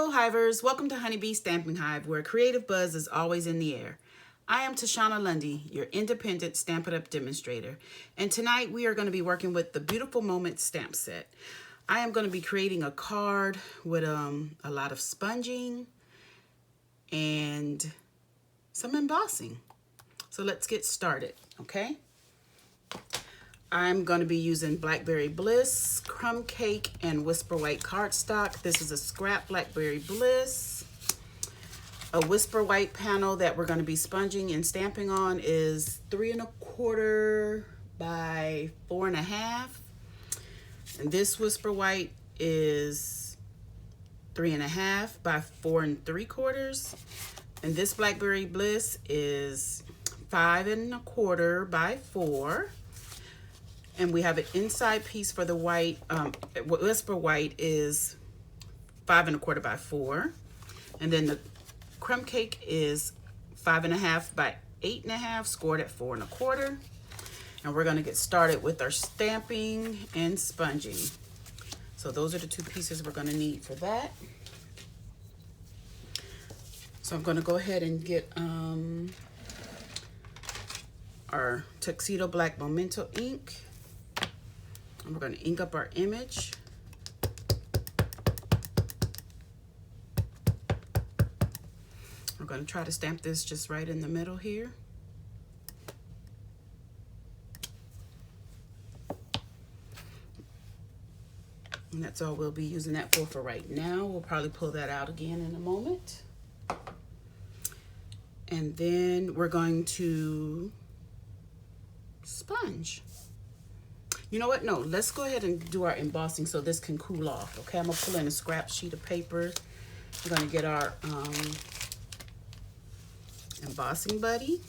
Hello Hivers, welcome to Honeybee Stamping Hive, where creative buzz is always in the air. I am Tashana Lundy, your independent Stampin Up demonstrator, and tonight we are going to be working with the Beautiful Moments stamp set. I am going to be creating a card with a lot of sponging and some embossing. So let's get started, okay? I'm going to be using Blackberry Bliss, Crumb Cake, and Whisper White cardstock. This is a scrap Blackberry Bliss. A Whisper White panel that we're going to be sponging and stamping on is 3 1/4 by 4 1/2. And this Whisper White is 3 1/2 by 4 3/4. And this Blackberry Bliss is 5 1/4 by 4. And we have an inside piece for the white. Whisper White is 5 1/4 by 4. And then the Crumb Cake is 5 1/2 by 8 1/2, scored at 4 1/4. And we're going to get started with our stamping and sponging. So those are the two pieces we're going to need for that. So I'm going to go ahead and get our Tuxedo Black Memento ink. And we're going to ink up our image. We're going to try to stamp this just right in the middle here. And that's all we'll be using that for right now. We'll probably pull that out again in a moment. And then we're going to sponge. You know what? No, let's go ahead and do our embossing so this can cool off. Okay, I'm gonna pull in a scrap sheet of paper. We're gonna get our embossing buddy.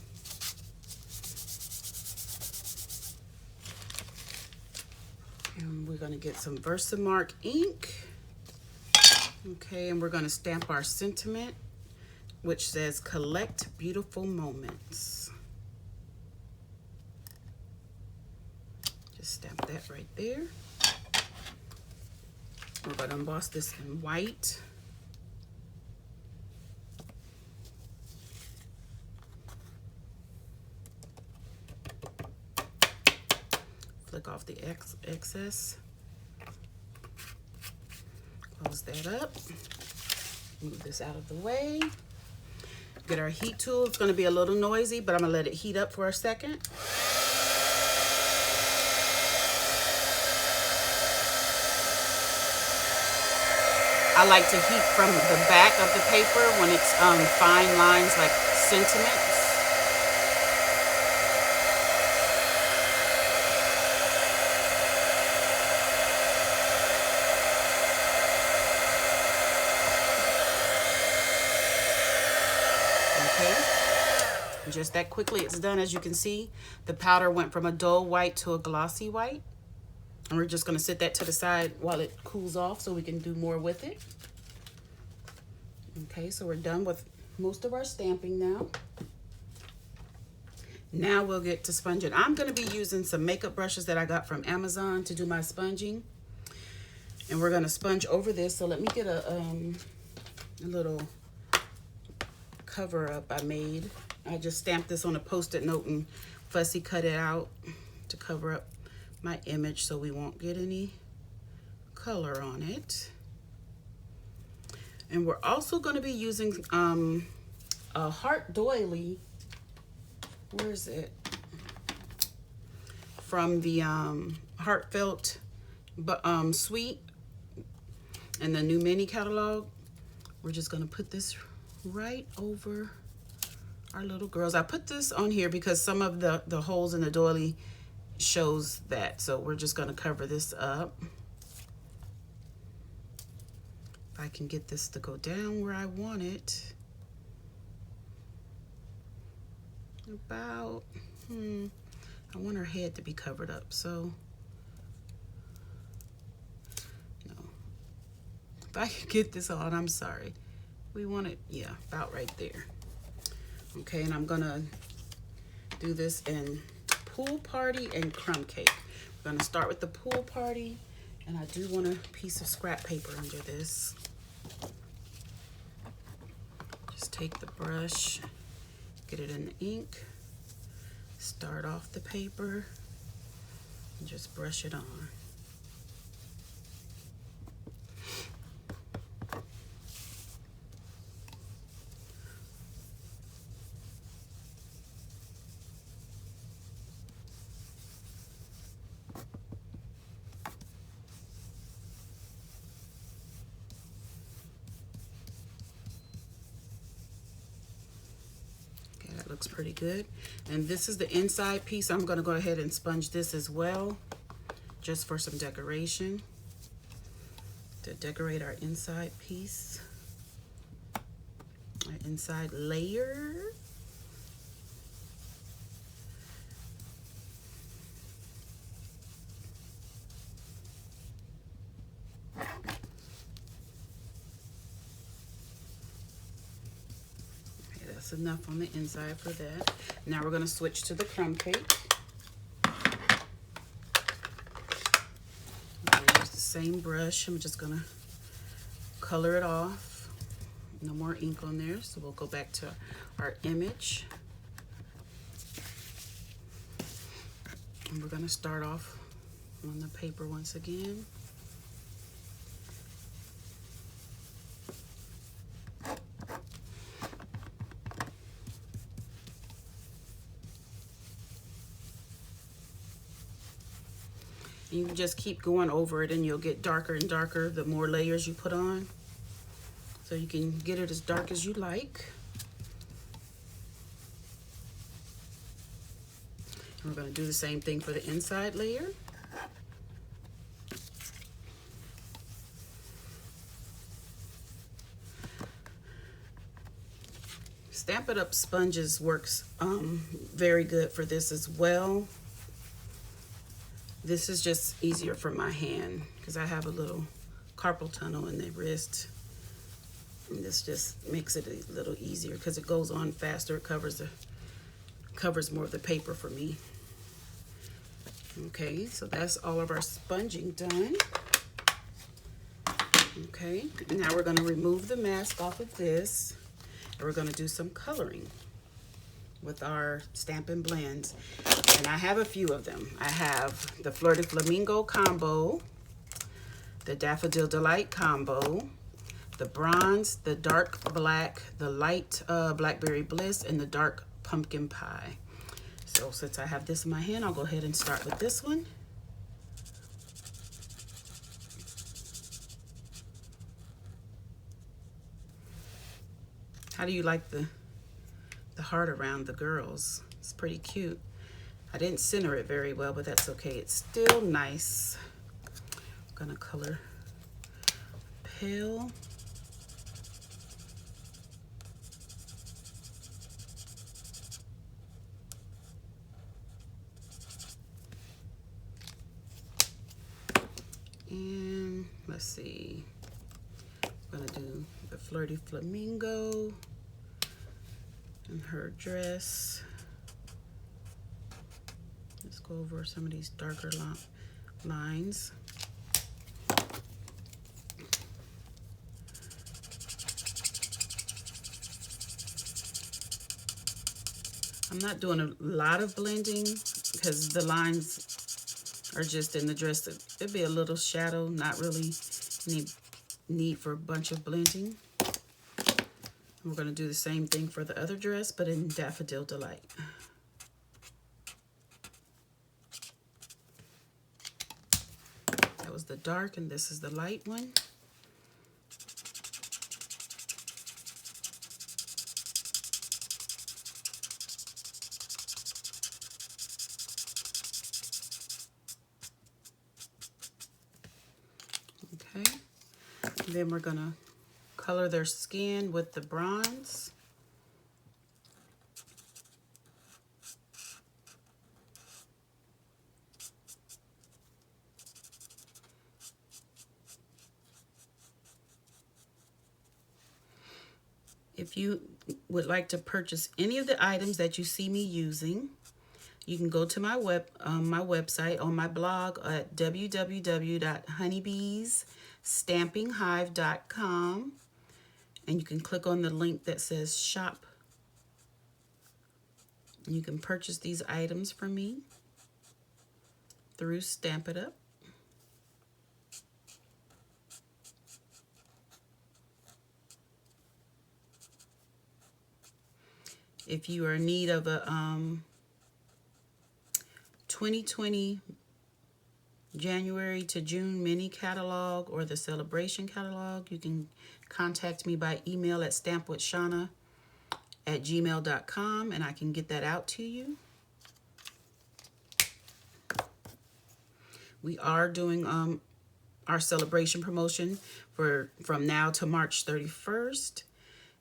And we're gonna get some Versamark ink. Okay, and we're gonna stamp our sentiment, which says collect beautiful moments. Just stamp that right there. We're going to emboss this in white. Flick off the excess. Close that up. Move this out of the way. Get our heat tool. It's going to be a little noisy, but I'm going to let it heat up for a second. I like to heat from the back of the paper when it's fine lines like sentiments. Okay, just that quickly it's done. As you can see, the powder went from a dull white to a glossy white. And we're just going to set that to the side while it cools off so we can do more with it. Okay, so we're done with most of our stamping now. Now we'll get to sponging. I'm going to be using some makeup brushes that I got from Amazon to do my sponging. And we're going to sponge over this. So let me get a little cover up I made. I just stamped this on a Post-it note and fussy cut it out to cover up my image so we won't get any color on it. And we're also going to be using a heart doily. Where is it? From the Heartfelt Suite and the new mini catalog. We're just going to put this right over our little girls. I put this on here because some of the holes in the doily shows that, so we're just going to cover this up. If I can get this to go down where I want it, about I want her head to be covered up, so no, if I can get this on, I'm sorry, we want it, yeah, about right there. Okay, and I'm gonna do this in Pool Party and Crumb Cake. We're going to start with the Pool Party, and I do want a piece of scrap paper under this. take the brush, get it in the ink, start off the paper, and just brush it on. Looks pretty good. And this is the inside piece. I'm going to go ahead and sponge this as well, just for some decoration, to decorate our inside piece, our inside layer. Enough on the inside for that. Now we're going to switch to the crumb cake. Use the same brush. I'm just going to color it off. No more ink on there, so we'll go back to our image. And we're going to start off on the paper once again. You can just keep going over it and you'll get darker and darker the more layers you put on. So you can get it as dark as you like. And we're going to do the same thing for the inside layer. Stampin' Up sponges works very good for this as well. This is just easier for my hand because I have a little carpal tunnel in the wrist. And this just makes it a little easier because it goes on faster. It covers more of the paper for me. Okay, so that's all of our sponging done. Okay, now we're going to remove the mask off of this, and we're going to do some coloring with our Stampin' Blends. And I have a few of them. I have the Fleur de Flamingo combo, the Daffodil Delight combo, the bronze, the dark black, the light blackberry bliss, and the dark pumpkin pie. So since I have this in my hand, I'll go ahead and start with this one. How do you like the heart around the girls? It's pretty cute. I didn't center it very well, but that's okay. It's still nice. I'm gonna color pale. And let's see. I'm gonna do the Fleur de Flamingo and her dress. Let's go over some of these darker lines. I'm not doing a lot of blending because the lines are just in the dress. It'd be a little shadow, not really any need for a bunch of blending. We're going to do the same thing for the other dress, but in Daffodil Delight. That was the dark, and this is the light one. Okay, and then we're going to color their skin with the bronze. If you would like to purchase any of the items that you see me using, you can go to my website on my blog at www.honeybeesstampinghive.com. And you can click on the link that says shop. And you can purchase these items from me through Stampin' Up. If you are in need of a 2020 January to June mini catalog or the celebration catalog, you can contact me by email at stampwithshana@gmail.com and I can get that out to you. We are doing our celebration promotion from now to March 31st.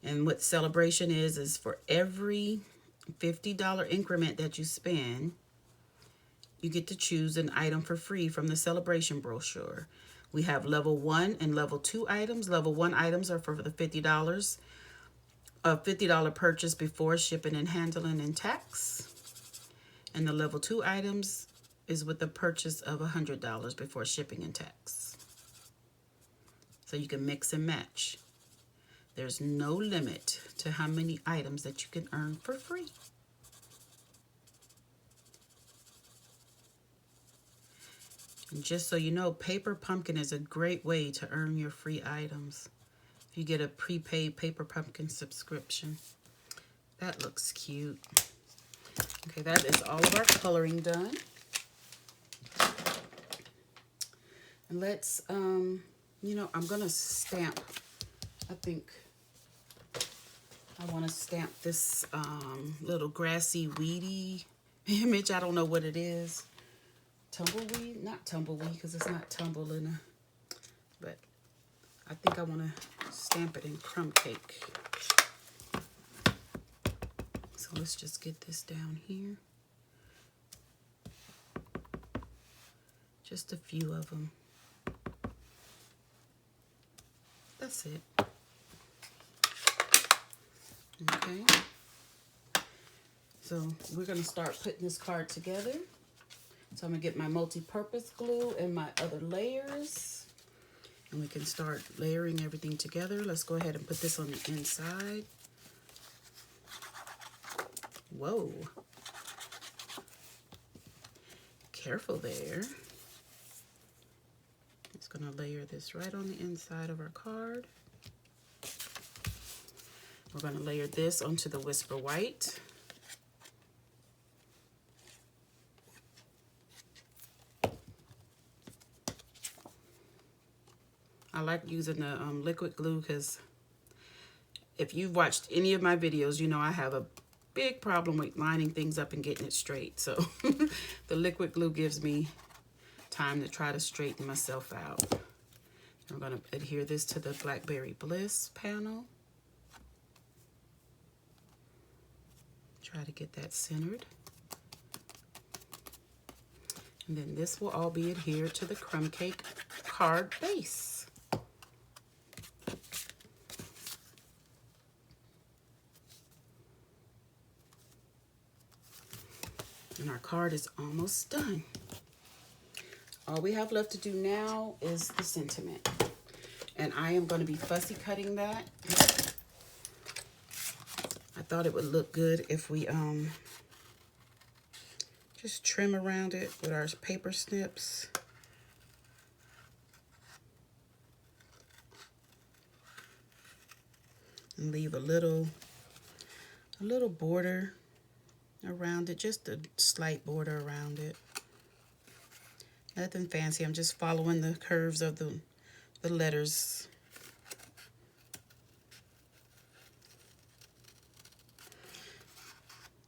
And what celebration is for every $50 increment that you spend, you get to choose an item for free from the celebration brochure. We have level 1 and level 2 items. Level 1 items are for the $50, a $50 purchase before shipping and handling and tax. And the level 2 items is with the purchase of $100 before shipping and tax. So you can mix and match. There's no limit to how many items that you can earn for free. And just so you know, Paper Pumpkin is a great way to earn your free items. If you get a prepaid Paper Pumpkin subscription. That looks cute. Okay, that is all of our coloring done. And let's, you know, I'm going to stamp. I think I want to stamp this little grassy, weedy image. I don't know what it is. Tumbleweed? Not tumbleweed because it's not tumbling. But I think I want to stamp it in crumb cake. So let's just get this down here. Just a few of them. That's it. Okay. So we're going to start putting this card together. So I'm going to get my multi-purpose glue and my other layers. And we can start layering everything together. Let's go ahead and put this on the inside. Whoa. Careful there. Just going to layer this right on the inside of our card. We're going to layer this onto the Whisper White. I like using the liquid glue because if you've watched any of my videos, you know I have a big problem with lining things up and getting it straight. So the liquid glue gives me time to try to straighten myself out. I'm going to adhere this to the Blackberry Bliss panel. Try to get that centered. And then this will all be adhered to the crumb cake card base. And our card is almost done. All we have left to do now is the sentiment. And I am going to be fussy cutting that. I thought it would look good if we just trim around it with our paper snips. And leave a little border around it, just a slight border around it. Nothing fancy. I'm just following the curves of the letters.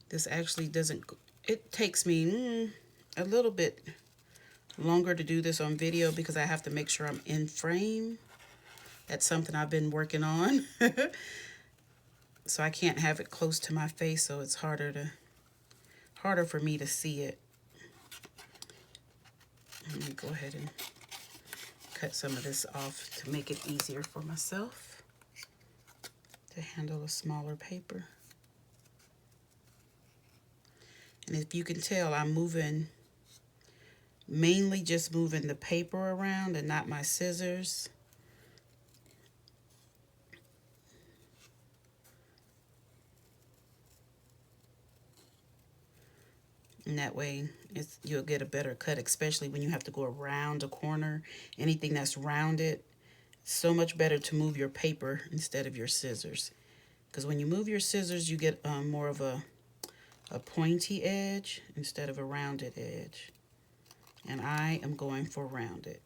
This actually doesn't, it takes me a little bit longer to do this on video because I have to make sure I'm in frame. That's something I've been working on. So I can't have it close to my face, so it's harder for me to see it. Let me go ahead and cut some of this off to make it easier for myself to handle a smaller paper. And if you can tell, I'm mainly just moving the paper around and not my scissors. And that way you'll get a better cut, especially when you have to go around a corner. Anything that's rounded, so much better to move your paper instead of your scissors. Because when you move your scissors, you get more of a pointy edge instead of a rounded edge. And I am going for rounded.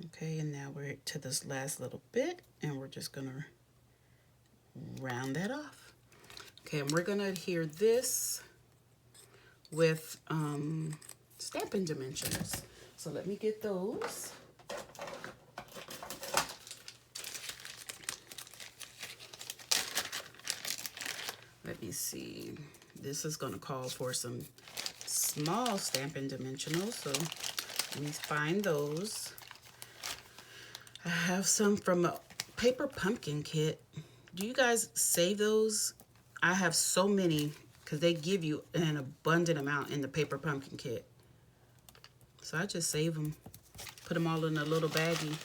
Okay, and now we're to this last little bit, and we're just gonna round that off. Okay, and we're gonna adhere this with Stampin' Dimensioners. So let me get those. Let me see. This is gonna call for some small Stampin' Dimensionals, so let me find those. I have some from a paper pumpkin kit. Do you guys save those? I have so many because they give you an abundant amount in the paper pumpkin kit. So I just save them, put them all in a little baggie.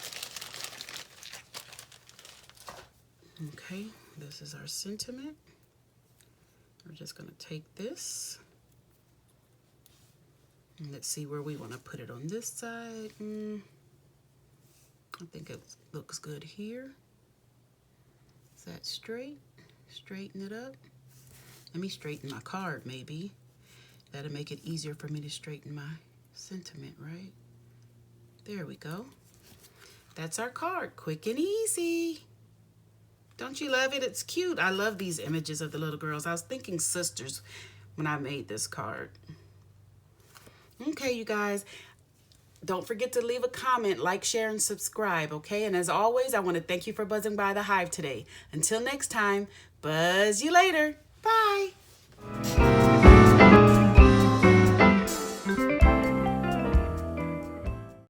Okay, this is our sentiment. We're just gonna take this. And let's see where we wanna put it on this side. I think it looks good here. Is that straight? Straighten it up. Let me straighten my card maybe. That'll make it easier for me to straighten my sentiment, right? There we go. That's our card, quick and easy. Don't you love it? It's cute. I love these images of the little girls. I was thinking sisters when I made this card. Okay, you guys. Don't forget to leave a comment, like, share, and subscribe, okay? And as always, I want to thank you for buzzing by the Hive today. Until next time, buzz you later. Bye.